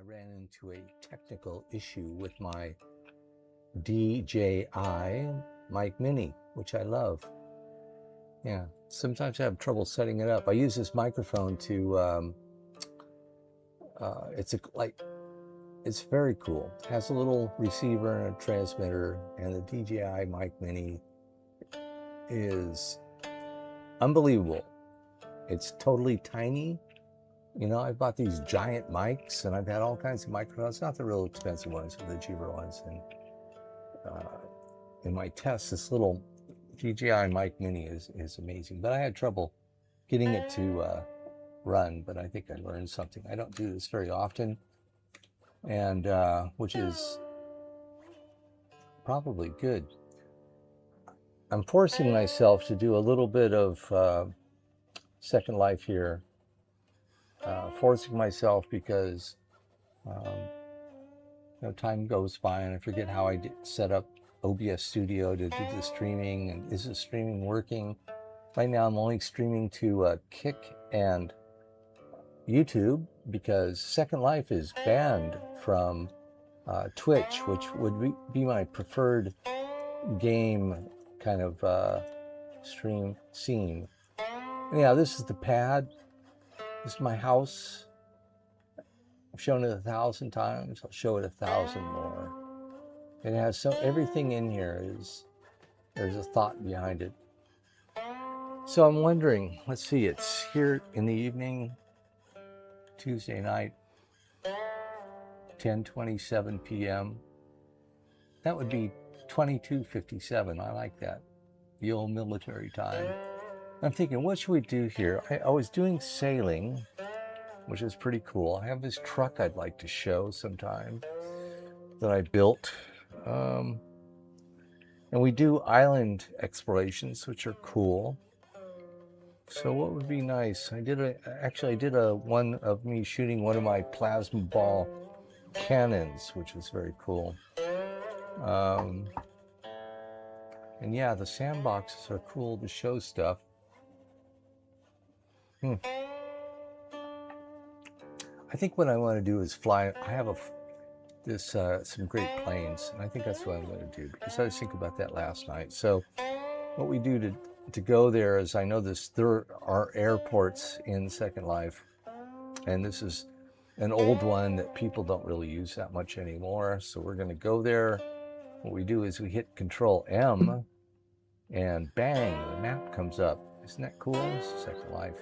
ran into a technical issue with my DJI Mic Mini, which I love. Yeah, sometimes I have trouble setting it up. I use this microphone to, it's very cool. It has a little receiver and a transmitter, and the DJI Mic Mini is unbelievable. It's totally tiny. You know, I bought these giant mics, and I've had all kinds of microphones, not the real expensive ones, but the cheaper ones. And in my tests, this little DJI Mic Mini is amazing. But I had trouble getting it to run, but I think I learned something. I don't do this very often, and which is probably good. I'm forcing myself to do a little bit of Second Life here. Forcing myself because time goes by and I forget how I set up OBS Studio to do the streaming, and is the streaming working? Right now I'm only streaming to Kick and YouTube because Second Life is banned from Twitch, which would be my preferred game kind of stream scene. Anyhow, this is the pad. This is my house. I've shown it 1,000 times. I'll show it 1,000 more. It has everything in here there's a thought behind it. So I'm wondering, let's see, it's here in the evening, Tuesday night, 10:27 p.m. That would be 22:57. I like that, the old military time. I'm thinking, what should we do here? I was doing sailing, which is pretty cool. I have this truck I'd like to show sometime that I built. And we do island explorations, which are cool. So what would be nice? I did a one of me shooting one of my plasma ball cannons, which was very cool. And yeah, the sandboxes are cool to show stuff. I think what I want to do is fly. I have some great planes, and I think that's what I'm going to do because I was thinking about that last night. So what we do to go there is, I know there are airports in Second Life, and this is an old one that people don't really use that much anymore. So we're going to go there. What we do is we hit Control M, and bang, the map comes up. Isn't that cool? Second Life.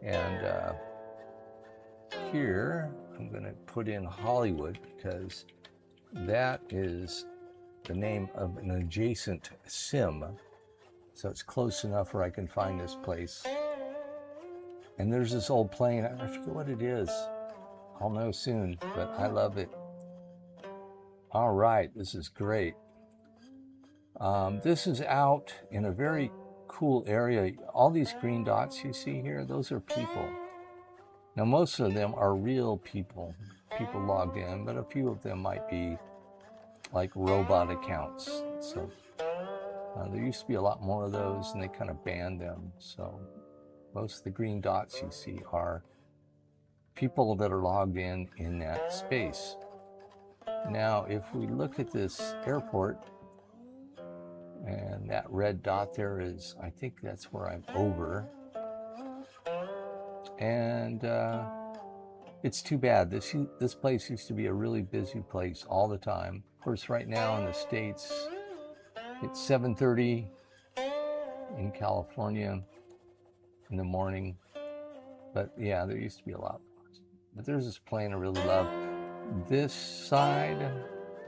And here I'm going to put in Hollywood because that is the name of an adjacent sim. So it's close enough where I can find this place. And there's this old plane. I forget what it is. I'll know soon, but I love it. All right, this is great. This is out in a very cool area. All these green dots you see here, those are people. Now, most of them are real people logged in, but a few of them might be like robot accounts. So there used to be a lot more of those, and they kind of banned them. So most of the green dots you see are people that are logged in that space. Now, if we look at this airport, and that red dot there is, I think that's where I'm over. And it's too bad. This place used to be a really busy place all the time. Of course, right now in the States, it's 7:30 in California in the morning. But yeah, there used to be a lot. But there's this plane I really love. This side,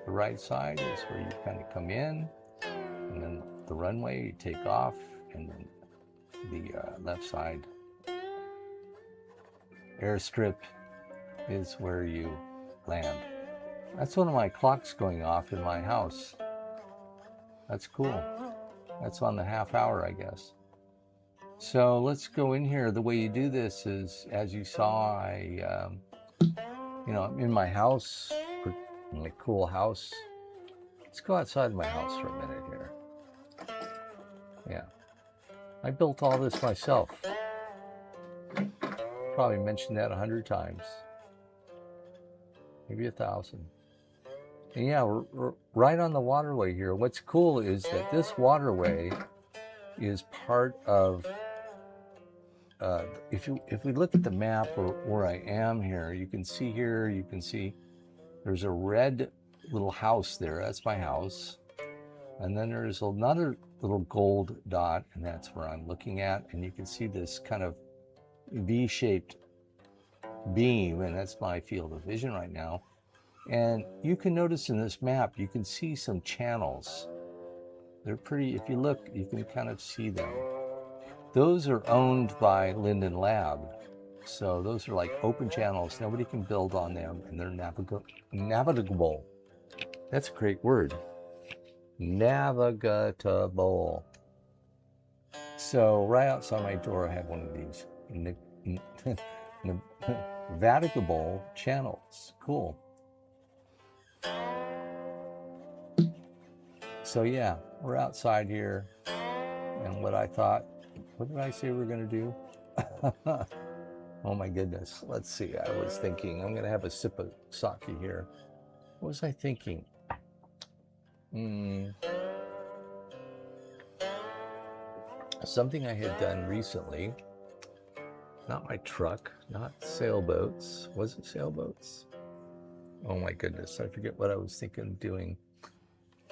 the right side, is where you kind of come in, and then the runway, you take off, and then the left side airstrip is where you land. That's one of my clocks going off in my house. That's cool. That's on the half hour, I guess. So let's go in here. The way you do this is, as you saw, I'm in my house, my cool house. Let's go outside my house for a minute here. Yeah. I built all this myself. Probably mentioned that 100 times. maybe 1,000. And yeah, we're right on the waterway here. What's cool is that this waterway is part of, if we look at the map where I am here, you can see there's a red little house there. That's my house. And then there's another little gold dot, and that's where I'm looking at. And you can see this kind of V-shaped beam, and that's my field of vision right now. And you can notice in this map, you can see some channels. They're pretty, if you look, you can kind of see them. Those are owned by Linden Lab. So those are like open channels. Nobody can build on them, and they're navigable. That's a great word. Navigatable. So right outside my door, I have one of these navigable channels. Cool. So yeah, we're outside here, and what did I say we were going to do? Oh my goodness. Let's see. I was thinking I'm going to have a sip of sake here. What was I thinking? Something I had done recently. Not my truck, not sailboats. Was it sailboats? Oh my goodness. I forget what I was thinking of doing.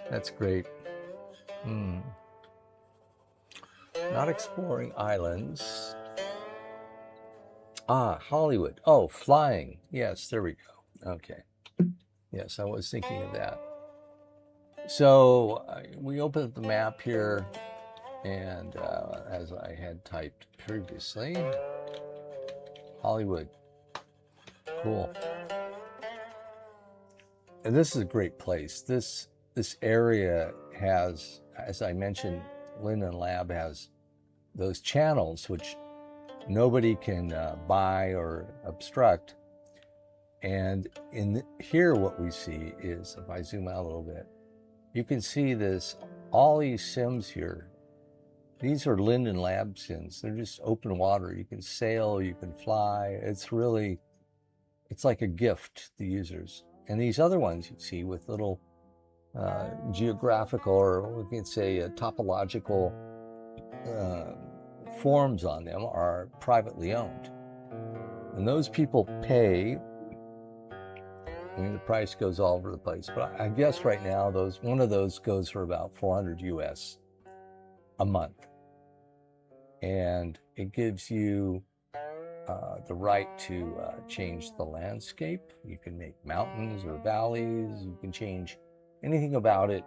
That's great. Not exploring islands. Hollywood. Oh, flying. Yes, there we go. Okay. Yes, I was thinking of that. So we opened up the map here, and as I had typed previously, Hollywood. Cool. And this is a great place. This area has, as I mentioned, Linden Lab has those channels which nobody can buy or obstruct. And here what we see is, if I zoom out a little bit, you can see all these sims here. These are Linden Lab sims. They're just open water. You can sail, you can fly. It's like a gift to users. And these other ones you see with little geographical, or we can say topological forms on them, are privately owned. And those people pay. I mean, the price goes all over the place, but I guess right now one of those goes for about 400 US a month. And it gives you the right to change the landscape. You can make mountains or valleys. You can change anything about it.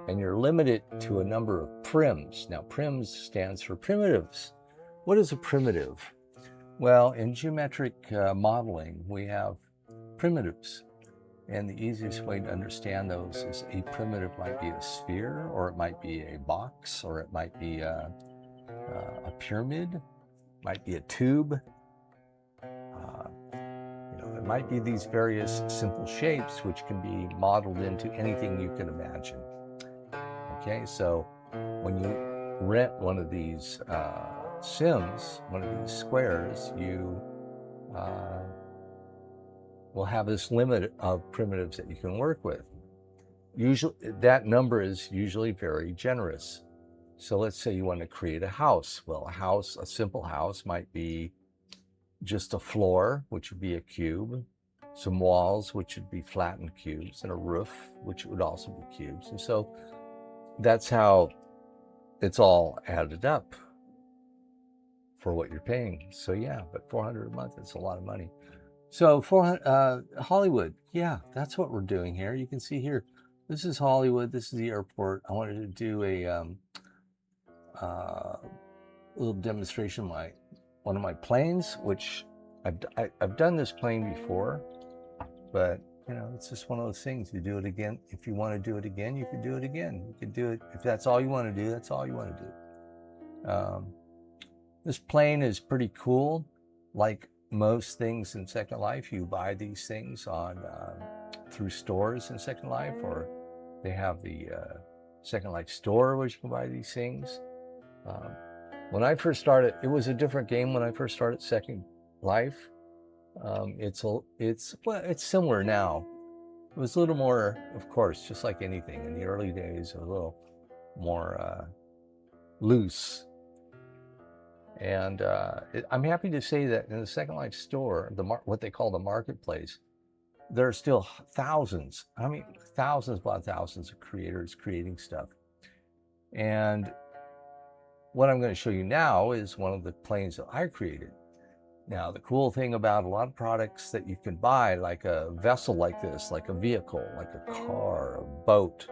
And you're limited to a number of prims. Now, prims stands for primitives. What is a primitive? Well, in geometric modeling, we have primitives. And the easiest way to understand those is a primitive might be a sphere, or it might be a box, or it might be a pyramid, might be a tube. It might be these various simple shapes which can be modeled into anything you can imagine. Okay, so when you rent one of these sims, one of these squares, you will have this limit of primitives that you can work with. Usually, that number is usually very generous. So let's say you want to create a house. Well, a simple house might be just a floor, which would be a cube, some walls, which would be flattened cubes, and a roof, which would also be cubes. And so that's how it's all added up for what you're paying. So yeah, but 400 a month, it's a lot of money. So Hollywood, yeah, that's what we're doing here. You can see here, this is Hollywood, this is the airport. I wanted to do a little demonstration of one of my planes, which I've done this plane before, but it's just one of those things. You do it again. If you want to do it again, you can do it again. You can do it. If that's all you want to do, that's all you want to do. This plane is pretty cool. Like most things in Second Life, you buy these things through stores in Second Life, or they have the Second Life store where you can buy these things. When I first started, it was a different game when I first started Second Life. It's similar now. It was a little more, of course, just like anything in the early days, a little more loose. And I'm happy to say that in the Second Life store, what they call the marketplace, there are still thousands, I mean, thousands upon thousands of creators creating stuff. And what I'm going to show you now is one of the planes that I created. Now, the cool thing about a lot of products that you can buy, like a vessel like this, like a vehicle, like a car, a boat,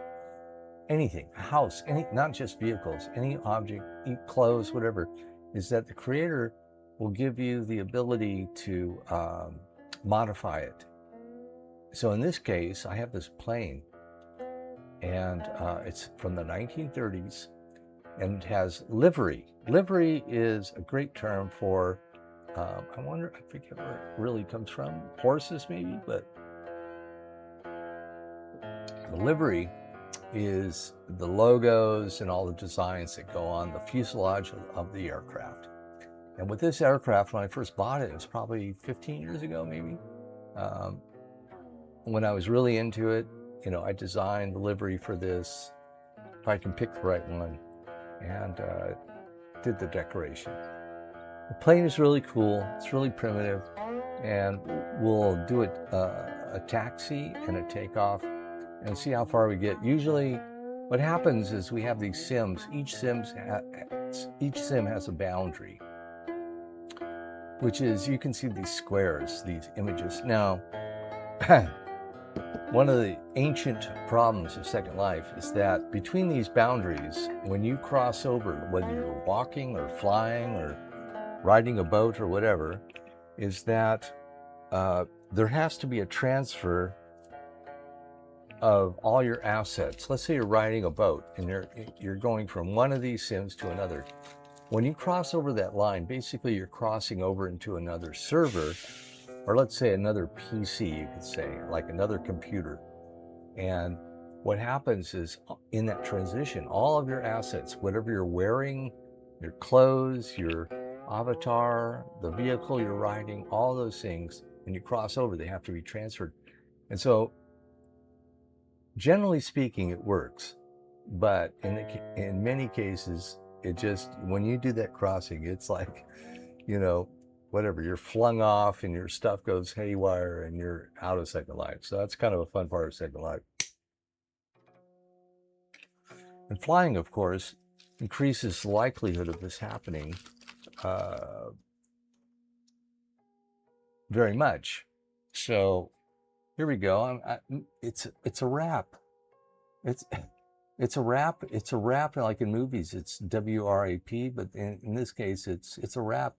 anything, a house, not just vehicles, any object, clothes, whatever, is that the creator will give you the ability to modify it. So in this case, I have this plane, and it's from the 1930s, and it has livery. Livery is a great term for, I forget where it really comes from, horses maybe, but the livery is the logos and all the designs that go on the fuselage of the aircraft. And with this aircraft, when I first bought it, it was probably 15 years ago, maybe. When I was really into it, I designed the livery for this, if I can pick the right one, and did the decoration. The plane is really cool. It's really primitive, and we'll do a taxi and a takeoff and see how far we get. Usually what happens is we have these sims. Each sim has a boundary, which is, you can see these squares, these images. Now, one of the ancient problems of Second Life is that between these boundaries, when you cross over, whether you're walking or flying or riding a boat or whatever, is that there has to be a transfer of all your assets. Let's say you're riding a boat and you're going from one of these sims to another. When you cross over that line, basically you're crossing over into another server, or let's say another PC, you could say, like another computer. And what happens is, in that transition, all of your assets, whatever you're wearing, your clothes, your avatar, the vehicle you're riding, all those things, when you cross over, they have to be transferred. And so, generally speaking, it works. But in many cases, it just, when you do that crossing, it's like, whatever, you're flung off and your stuff goes haywire and you're out of Second Life. So that's kind of a fun part of Second Life. And flying, of course, increases the likelihood of this happening very much. So here we go. It's a wrap. It's a wrap. It's a wrap, like in movies. It's WRAP, but in this case, it's a wrap.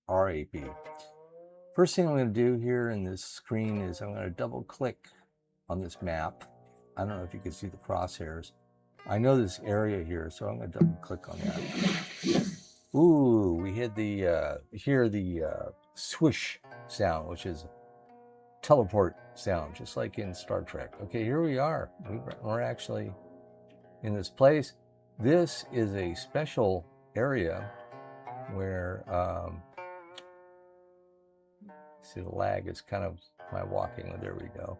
RAP. First thing I'm going to do here in this screen is I'm going to double click on this map. I don't know if you can see the crosshairs. I know this area here, so I'm going to double click on that. Ooh, we hear the swoosh sound, which is teleport sound, just like in Star Trek. Okay, here we are. We're actually in this place. This is a special area where, see, the lag is kind of my walking. There we go.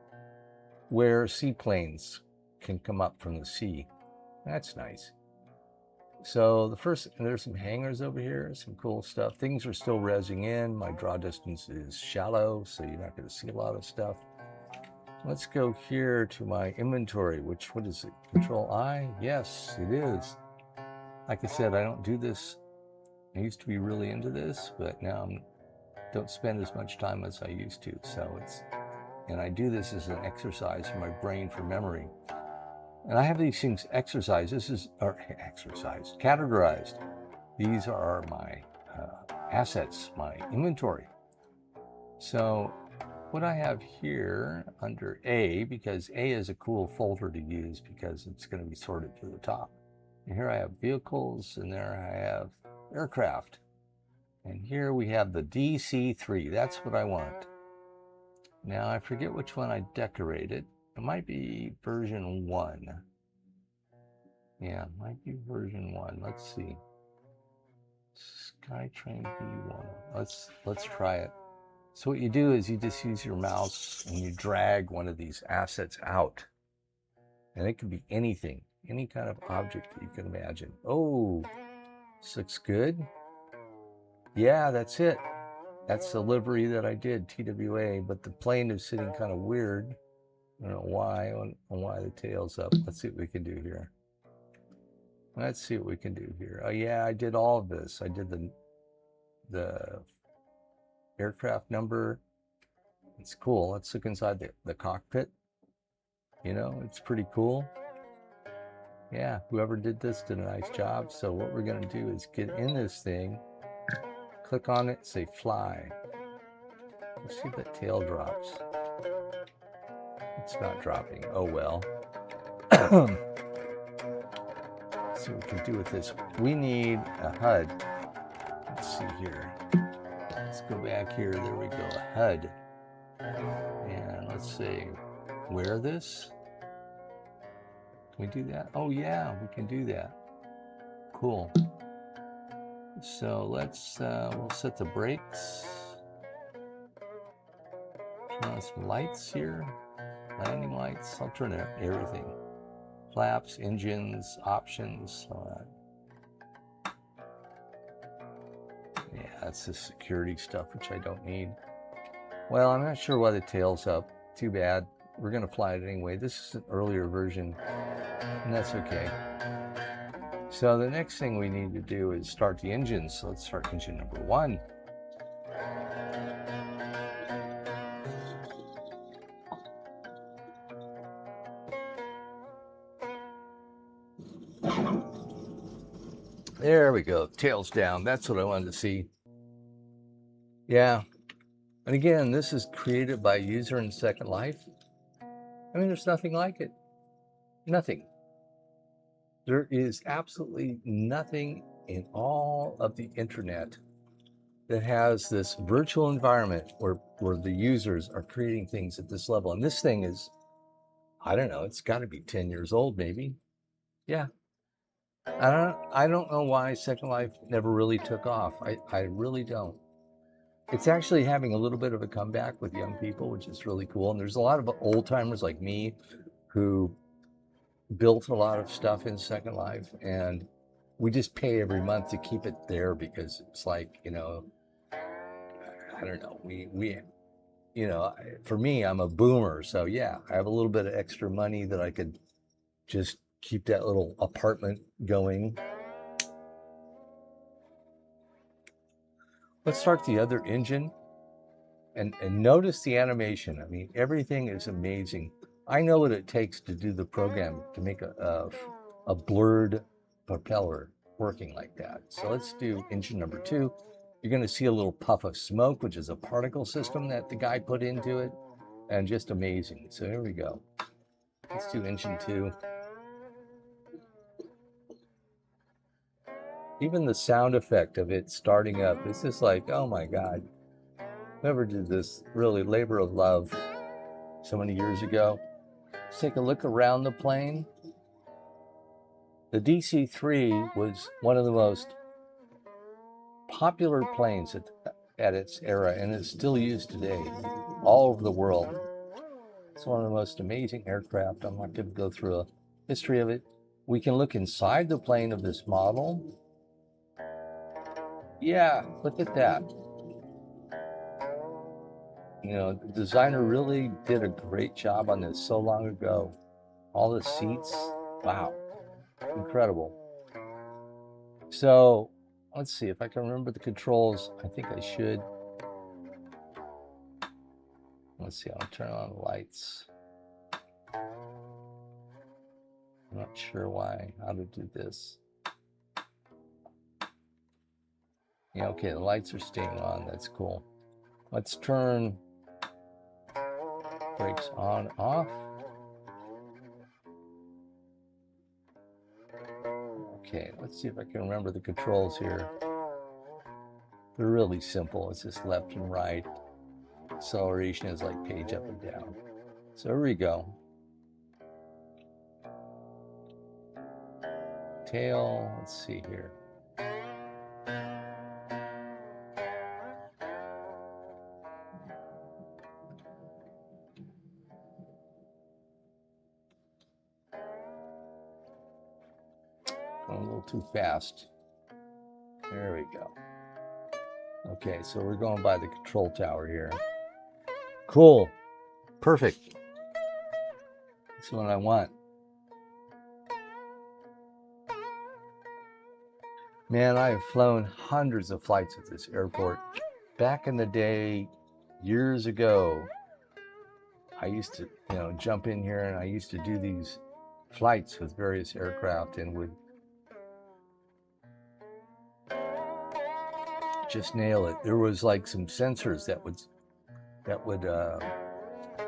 Where seaplanes can come up from the sea. That's nice. So there's some hangars over here, some cool stuff. Things are still rezzing in. My draw distance is shallow, so you're not going to see a lot of stuff. Let's go here to my inventory, what is it? Control I? Yes, it is. Like I said, I don't do this. I used to be really into this, but now I don't spend as much time as I used to. And I do this as an exercise for my brain, for memory. And I have these things categorized. These are my assets, my inventory. So what I have here under A, because A is a cool folder to use because it's going to be sorted to the top. And here I have vehicles, and there I have aircraft. And here we have the DC-3. That's what I want. Now I forget which one I decorated. It might be version 1. Yeah, it might be version 1. Let's see. Skytrain B1. Let's try it. So what you do is you just use your mouse and you drag one of these assets out. And it can be anything, any kind of object that you can imagine. Oh, this looks good. Yeah, that's it. That's the livery that I did, TWA, but the plane is sitting kind of weird. I don't know why the tail's up. Let's see what we can do here. Let's see what we can do here. Oh yeah, I did all of this. I did the aircraft number. It's cool. Let's look inside the cockpit. You know, it's pretty cool. Yeah, whoever did this did a nice job. So what we're gonna do is get in this thing, click on it, say fly. Let's see if that tail drops. It's not dropping. Oh well. Let's see what we can do with this. We need a HUD. Let's see here. Let's go back here. There we go. A HUD. And let's say, wear this. Can we do that? Oh yeah, we can do that. Cool. So let's we'll set the brakes. Turn on some lights here. Landing lights. I'll turn on everything. Flaps, engines, options. Yeah, that's the security stuff, which I don't need. Well, I'm not sure why the tail's up. Too bad. We're going to fly it anyway. This is an earlier version, and that's okay. So the next thing we need to do is start the engine. So let's start engine number 1. There we go. Tail's down. That's what I wanted to see. Yeah. And again, this is created by a user in Second Life. I mean, there's nothing like it. Nothing. There is absolutely nothing in all of the internet that has this virtual environment where the users are creating things at this level. And this thing is, I don't know, it's got to be 10 years old, maybe. Yeah. I don't know why Second Life never really took off. I really don't. It's actually having a little bit of a comeback with young people, which is really cool. And there's a lot of old timers like me who built a lot of stuff in Second Life, and we just pay every month to keep it there because it's like, you know, I don't know, we you know, for me, I'm a boomer, so yeah, I have a little bit of extra money that I could just keep that little apartment going. Let's start the other engine and notice the animation. I mean, everything is amazing. I know what it takes to do the program to make a blurred propeller working like that. So let's do engine number 2. You're going to see a little puff of smoke, which is a particle system that the guy put into it, and just amazing. So here we go. Let's do engine 2. Even the sound effect of it starting up, it's just like, oh my God. Whoever did this, really labor of love so many years ago. Let's take a look around the plane. The DC-3 was one of the most popular planes at its era, and it's still used today all over the world. It's one of the most amazing aircraft. I'm not going to go through a history of it. We can look inside the plane of this model. Yeah, look at that. You know, the designer really did a great job on this so long ago. All the seats, wow, incredible. So let's see if I can remember the controls. I think I should. Let's see, I'll turn on the lights. I'm not sure how to do this. Yeah, okay, the lights are staying on. That's cool. Let's turn brakes on, off. Okay, let's see if I can remember the controls here. They're really simple. It's just left and right. Acceleration is like page up and down. So here we go. Tail, let's see here. a little too fast. There we go. Okay, so we're going by the control tower here. Cool. Perfect. That's what I want. Man, I have flown hundreds of flights at this airport. Back in the day, years ago, I used to, jump in here and I used to do these flights with various aircraft and would just nail it. There was like some sensors that would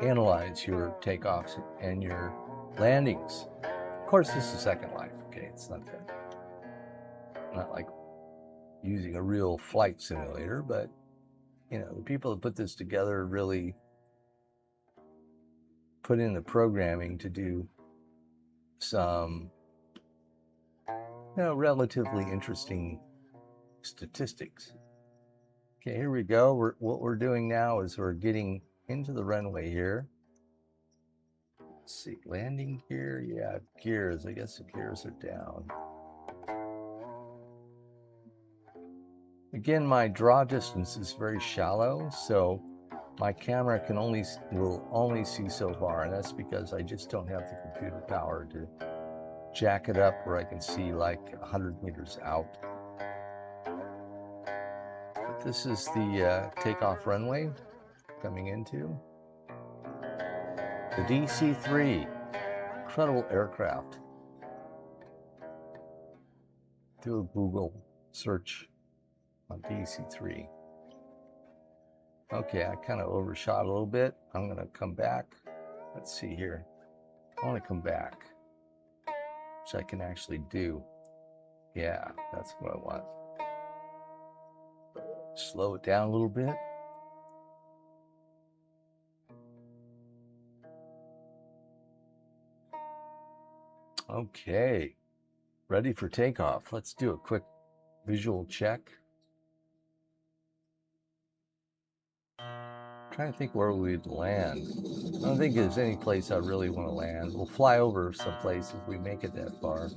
analyze your takeoffs and your landings. Of course, this is Second Life. Okay, it's not like using a real flight simulator, but the people that put this together really put in the programming to do some relatively interesting statistics. Okay, here we go. What we're doing now is we're getting into the runway here. Let's see, landing gear. Yeah, gears. I guess the gears are down. Again, my draw distance is very shallow, so my camera will only see so far, and that's because I just don't have the computer power to jack it up where I can see like 100 meters out. But this is the takeoff runway coming into the DC-3. Incredible aircraft. Do a Google search on DC-3. Okay, I kind of overshot a little bit. I'm going to come back. Let's see here. I want to come back, which I can actually do. Yeah, that's what I want. Slow it down a little bit. Okay, ready for takeoff. Let's do a quick visual check. Trying to think where we'd land. I don't think there's any place I really want to land. We'll fly over someplace if we make it that far.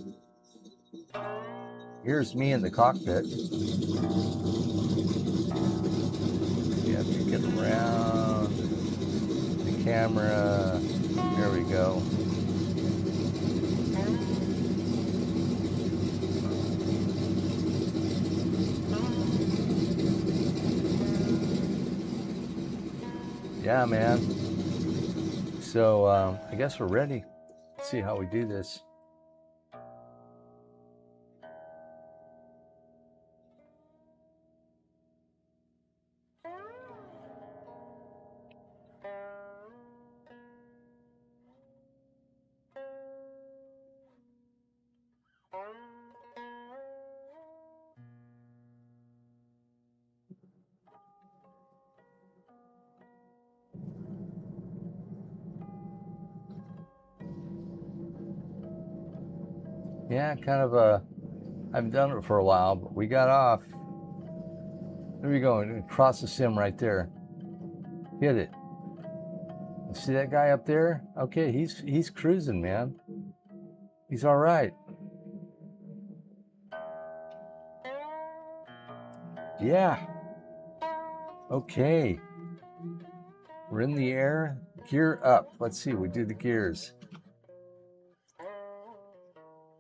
Here's me in the cockpit. Yeah, if you get around the camera. There we go. Yeah, man. So I guess we're ready. Let's see how we do this. Yeah, kind of I haven't done it for a while, but we got off. There we go, across the sim right there. Hit it. See that guy up there? Okay, he's cruising, man. He's all right. Yeah. Okay. We're in the air. Gear up. Let's see, we do the gears.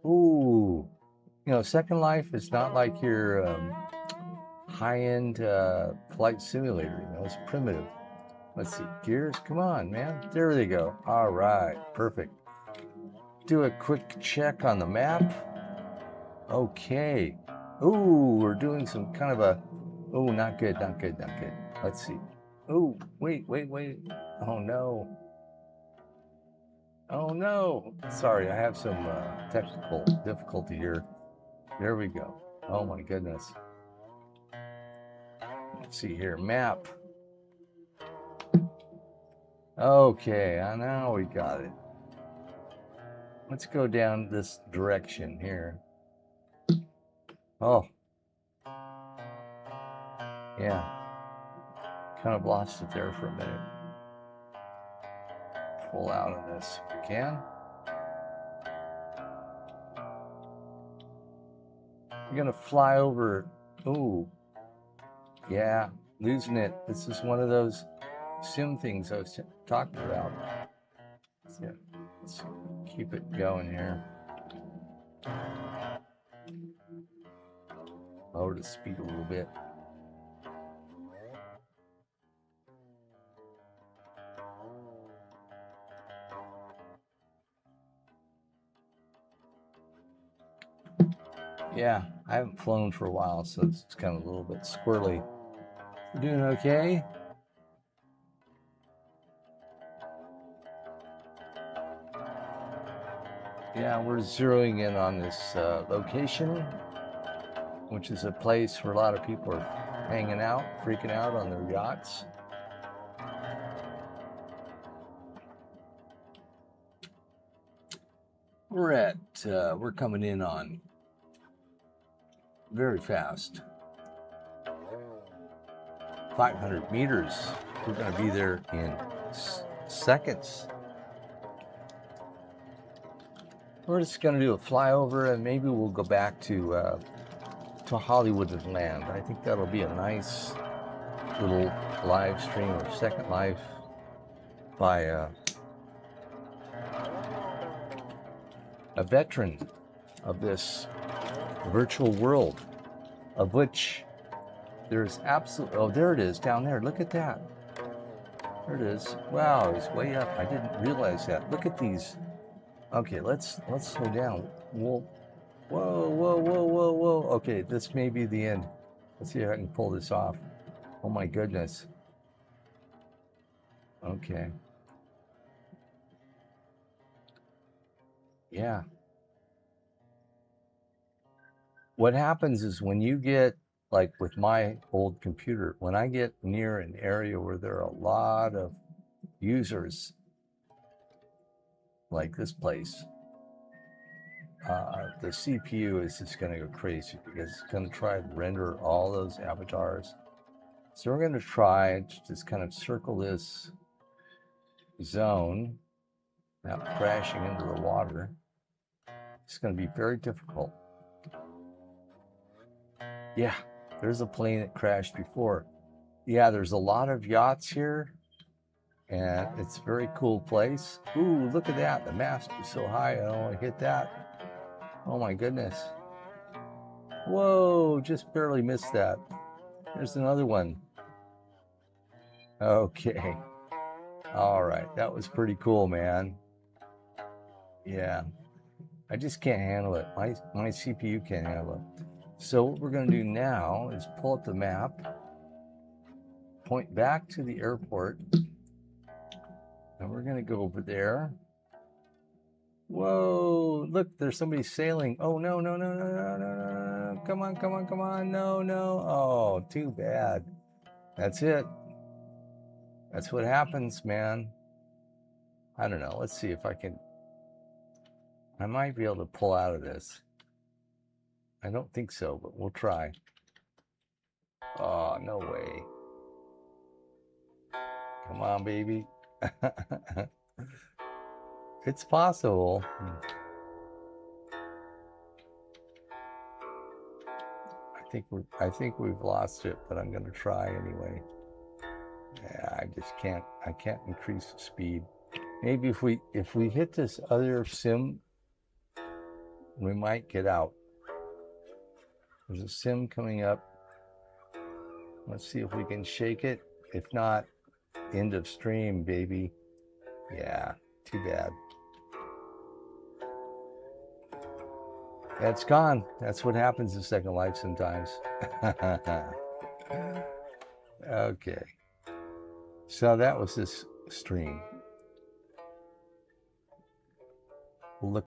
Ooh. Second Life is not like your high-end flight simulator. It's primitive. Let's see, gears. Come on, man. There they go. All right, perfect. Do a quick check on the map. Okay. Ooh, we're doing some kind of a. Oh, not good, not good, not good. Let's see. Oh, wait. Oh no. Oh no. Sorry, I have some technical difficulty here. There we go. Oh my goodness. Let's see here. Map. Okay, now we got it. Let's go down this direction here. Oh. Yeah. Kind of lost it there for a minute. Pull out of this if we can. You're gonna fly over. Ooh, yeah, losing it. This is one of those sim things I was talking about. So, let's keep it going here. Lower the speed a little bit. Yeah, I haven't flown for a while, so it's kind of a little bit squirrely. You doing okay? Yeah, we're zeroing in on this location, which is a place where a lot of people are hanging out, freaking out on their yachts. We're coming in on very fast. 500 meters. We're going to be there in seconds. We're just going to do a flyover, and maybe we'll go back to Hollywood and land. I think that'll be a nice little live stream of Second Life by a veteran of this virtual world, of which there's absolutely, oh, there it is down there. Look at that. There it is. Wow, he's way up. I didn't realize that. Look at these. Okay, let's slow down. Whoa, whoa, whoa, whoa, whoa, whoa. Okay, this may be the end. Let's see if I can pull this off. Oh my goodness. Okay. Yeah. What happens is when you get, like with my old computer, when I get near an area where there are a lot of users, like this place, the CPU is just going to go crazy because it's going to try to render all those avatars. So we're going to try to just kind of circle this zone without crashing into the water. It's going to be very difficult. Yeah, there's a plane that crashed before. Yeah, there's a lot of yachts here, and it's a very cool place. Ooh, look at that. The mast is so high, I don't want to hit that. Oh my goodness. Whoa, just barely missed that. There's another one. Okay. All right, that was pretty cool, man. Yeah, I just can't handle it. My CPU can't handle it. So what we're going to do now is pull up the map, point back to the airport, and we're going to go over there. Whoa, look, there's somebody sailing. Oh, no, no, no, no, no, no, no, no. Come on, come on, come on. No, no. Oh, too bad. That's it. That's what happens, man. I don't know. Let's see if I can. I might be able to pull out of this. I don't think so, but we'll try. Oh, no way. Come on, baby. It's possible. I think we've lost it, but I'm going to try anyway. Yeah, I can't increase the speed. Maybe if we hit this other sim, we might get out. There's a sim coming up. Let's see if we can shake it. If not, end of stream, baby. Yeah, too bad. That's gone. That's what happens in Second Life sometimes. Okay. So that was this stream. We'll look